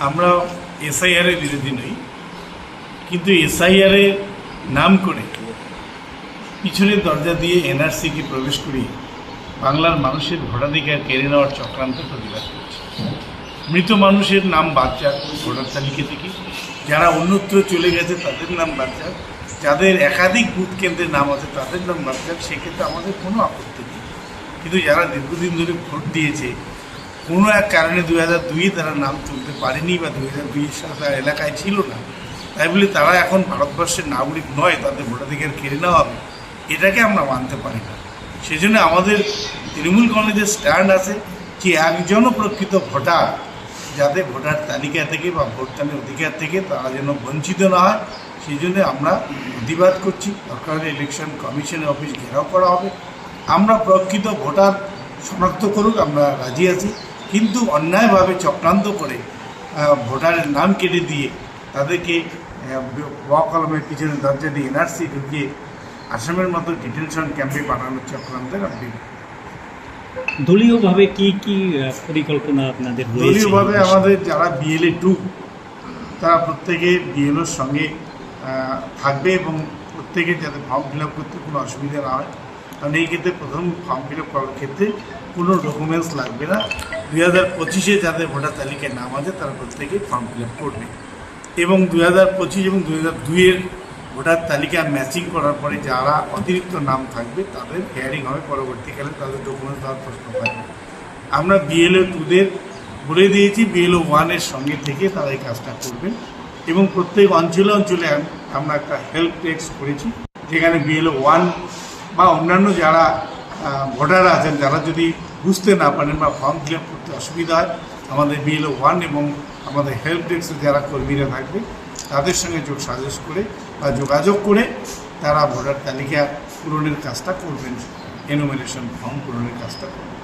আমরা এসআইআরের বিরোধী নই, কিন্তু এসআইআরের নাম করে পিছনের দরজা দিয়ে এনআরসিকে প্রবেশ করিয়ে বাংলার মানুষের ভোটাধিকার কেড়ে নেওয়ার চক্রান্ত প্রতিবাদ করছে। মৃত মানুষের নাম বাদ যাক ভোটার তালিকা থেকে, যারা অন্যত্র চলে গেছে তাদের নাম বাদ যাক, যাদের একাধিক বুথ কেন্দ্রের নাম আছে তাদের নাম বাদ যাক, সেক্ষেত্রে আমাদের কোনো আপত্তি নেই। কিন্তু যারা দীর্ঘদিন ধরে ভোট দিয়েছে, কোনো এক কারণে 2002-এ তারা নাম তুলতে পারেনি বা 2002 সালে তারা এলাকায় ছিল না, তাই বলে তারা এখন ভারতবর্ষের নাগরিক নয়, তাদের ভোটাধিকার কেড়ে নেওয়া হবে, এটাকে আমরা মানতে পারি না। সেজন্য আমাদের তৃণমূল কংগ্রেসের স্ট্যান্ড আছে যে একজনও প্রকৃত ভোটার যাতে ভোটার তালিকা থেকে বা ভোটদানের অধিকার থেকে তারা যেন বঞ্চিত না হয়, সেই জন্য আমরা প্রতিবাদ করছি। দরকার হলে ইলেকশন কমিশনের অফিস ঘেরাও করা হবে। আমরা প্রকৃত ভোটার শনাক্ত করুক, আমরা রাজি আছি, কিন্তু অন্যায়ভাবে চক্রান্ত করে ভোটারের নাম কেটে দিয়ে তাদেরকে কলমের পিছনে দরজা দিয়ে এনআরসি ঢুকিয়ে আসামের মতো ডিটেনশন ক্যাম্পে পাঠানোর চক্রান্তের আপনি দলীয়ভাবে কি কি পরিকল্পনা আপনাদের? দলীয়ভাবে আমাদের যারা বিএলএ 2 তারা প্রত্যেকে বিএলওর সঙ্গে থাকবে এবং প্রত্যেকে যাতে ফর্ম ফিল আপ করতে কোনো অসুবিধা না হয়। কারণ এই ক্ষেত্রে প্রথম ফর্ম ফিল আপ করার ক্ষেত্রে কোনো ডকুমেন্টস লাগবে না। 2025-এ যাদের ভোটার তালিকায় নাম আছে তারা প্রত্যেকে ফর্ম ফিল আপ করবে এবং 2025 এবং 2002-এর ভোটার তালিকা ম্যাচিং করার পরে যারা অতিরিক্ত নাম থাকবে তাদের হিয়ারিং হবে, পরবর্তীকালে তাদের ডকুমেন্টস দেওয়ার প্রশ্ন থাকবে। আমরা বিএলও 2-দের বলে দিয়েছি বিএলও 1-এর সঙ্গে থেকে তারা এই কাজটা করবেন এবং প্রত্যেক অঞ্চলে অঞ্চলে আমরা একটা হেল্প ডেস্ক করেছি, যেখানে বিএলও 1 বা অন্যান্য যারা ভোটার আছেন যারা যদি বুঝতে না পারেন বা ফর্ম ফিল আপ করতে অসুবিধা হয়, আমাদের বিএলও 1 এবং আমাদের হেল্প ডেস্কে যারা কর্মীরা থাকবে তাদের সঙ্গে সাজেস্ট করে বা যোগাযোগ করে তারা ভোটার তালিকা পূরণের কাজটা করবেন, এনুমারেশন ফর্ম পূরণের কাজটা করবেন।